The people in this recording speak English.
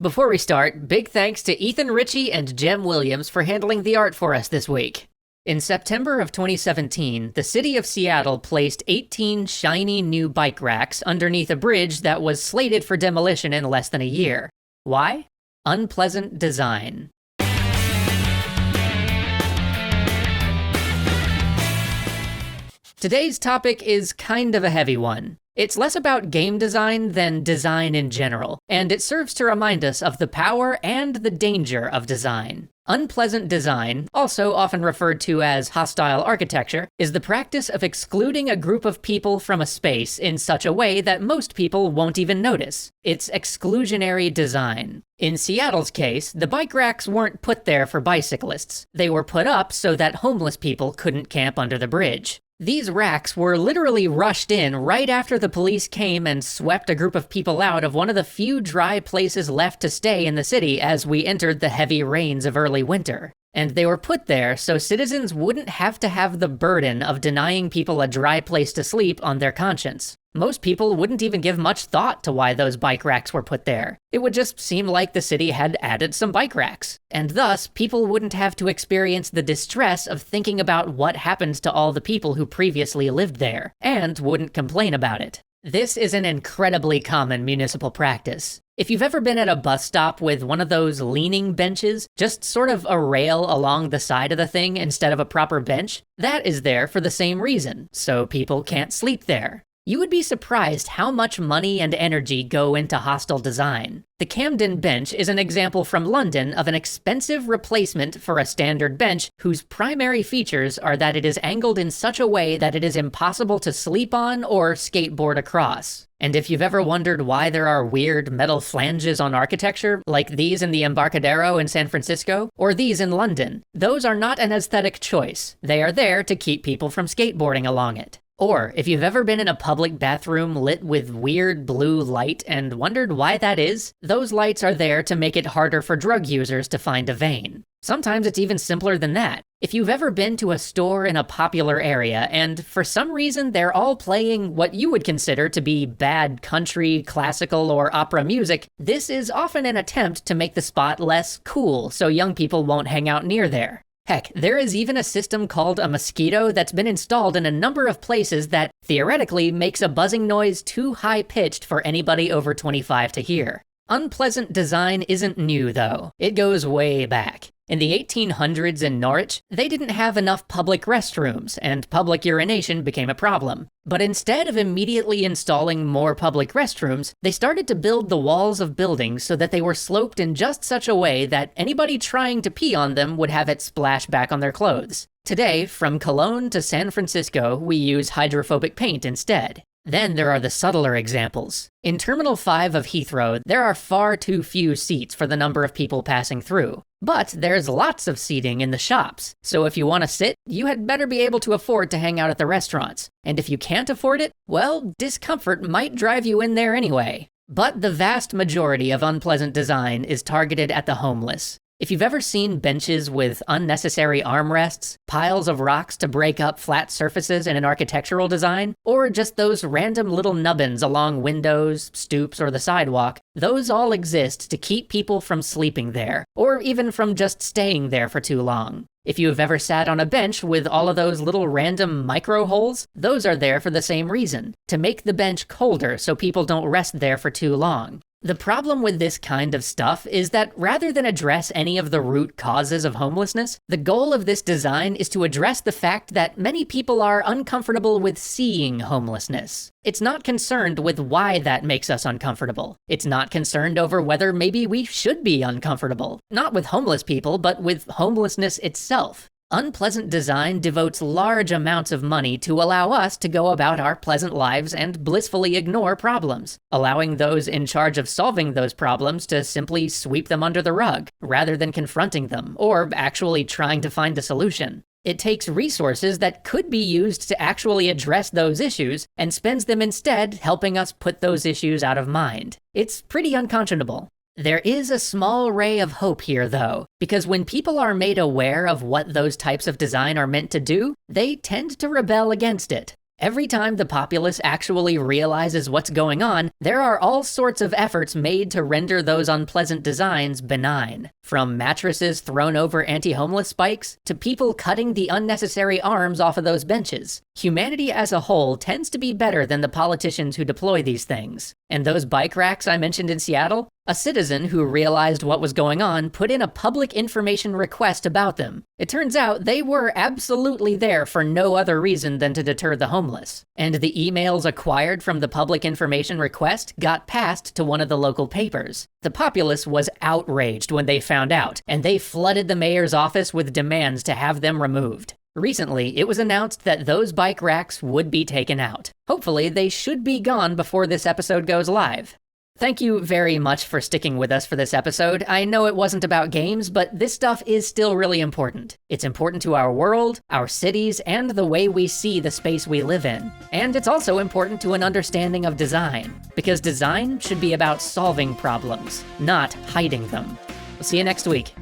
Before we start, big thanks to Ethan Richie and Jem Williams for handling the art for us this week. In September of 2017, the city of Seattle placed 18 shiny new bike racks underneath a bridge that was slated for demolition in less than a year. Why? Unpleasant design. Today's topic is kind of a heavy one. It's less about game design than design in general, and it serves to remind us of the power and the danger of design. Unpleasant design, also often referred to as hostile architecture, is the practice of excluding a group of people from a space in such a way that most people won't even notice. It's exclusionary design. In Seattle's case, the bike racks weren't put there for bicyclists. They were put up so that homeless people couldn't camp under the bridge. These racks were literally rushed in right after the police came and swept a group of people out of one of the few dry places left to stay in the city as we entered the heavy rains of early winter. And they were put there so citizens wouldn't have to have the burden of denying people a dry place to sleep on their conscience. Most people wouldn't even give much thought to why those bike racks were put there. It would just seem like the city had added some bike racks. And thus, people wouldn't have to experience the distress of thinking about what happened to all the people who previously lived there, and wouldn't complain about it. This is an incredibly common municipal practice. If you've ever been at a bus stop with one of those leaning benches, just sort of a rail along the side of the thing instead of a proper bench, that is there for the same reason, so people can't sleep there. You would be surprised how much money and energy go into hostile design. The Camden Bench is an example from London of an expensive replacement for a standard bench whose primary features are that it is angled in such a way that it is impossible to sleep on or skateboard across. And if you've ever wondered why there are weird metal flanges on architecture, like these in the Embarcadero in San Francisco, or these in London, those are not an aesthetic choice. They are there to keep people from skateboarding along it. Or, if you've ever been in a public bathroom lit with weird blue light and wondered why that is, those lights are there to make it harder for drug users to find a vein. Sometimes it's even simpler than that. If you've ever been to a store in a popular area and for some reason they're all playing what you would consider to be bad country, classical, or opera music, this is often an attempt to make the spot less cool so young people won't hang out near there. Heck, there is even a system called a mosquito that's been installed in a number of places that, theoretically, makes a buzzing noise too high-pitched for anybody over 25 to hear. Unpleasant design isn't new, though. It goes way back. In the 1800s in Norwich, they didn't have enough public restrooms, and public urination became a problem. But instead of immediately installing more public restrooms, they started to build the walls of buildings so that they were sloped in just such a way that anybody trying to pee on them would have it splash back on their clothes. Today, from Cologne to San Francisco, we use hydrophobic paint instead. Then there are the subtler examples. In Terminal 5 of Heathrow, there are far too few seats for the number of people passing through. But there's lots of seating in the shops, so if you want to sit, you had better be able to afford to hang out at the restaurants. And if you can't afford it, well, discomfort might drive you in there anyway. But the vast majority of unpleasant design is targeted at the homeless. If you've ever seen benches with unnecessary armrests, piles of rocks to break up flat surfaces in an architectural design, or just those random little nubbins along windows, stoops, or the sidewalk, those all exist to keep people from sleeping there, or even from just staying there for too long. If you've ever sat on a bench with all of those little random micro holes, those are there for the same reason, to make the bench colder so people don't rest there for too long. The problem with this kind of stuff is that rather than address any of the root causes of homelessness, the goal of this design is to address the fact that many people are uncomfortable with seeing homelessness. It's not concerned with why that makes us uncomfortable. It's not concerned over whether maybe we should be uncomfortable. Not with homeless people, but with homelessness itself. Unpleasant design devotes large amounts of money to allow us to go about our pleasant lives and blissfully ignore problems, allowing those in charge of solving those problems to simply sweep them under the rug, rather than confronting them, or actually trying to find a solution. It takes resources that could be used to actually address those issues, and spends them instead helping us put those issues out of mind. It's pretty unconscionable. There is a small ray of hope here, though, because when people are made aware of what those types of design are meant to do, they tend to rebel against it. Every time the populace actually realizes what's going on, there are all sorts of efforts made to render those unpleasant designs benign. From mattresses thrown over anti-homeless spikes, to people cutting the unnecessary arms off of those benches. Humanity as a whole tends to be better than the politicians who deploy these things. And those bike racks I mentioned in Seattle? A citizen who realized what was going on put in a public information request about them. It turns out they were absolutely there for no other reason than to deter the homeless. And the emails acquired from the public information request got passed to one of the local papers. The populace was outraged when they found out, and they flooded the mayor's office with demands to have them removed. Recently, it was announced that those bike racks would be taken out. Hopefully, they should be gone before this episode goes live. Thank you very much for sticking with us for this episode. I know it wasn't about games, but this stuff is still really important. It's important to our world, our cities, and the way we see the space we live in. And it's also important to an understanding of design, because design should be about solving problems, not hiding them. We'll see you next week.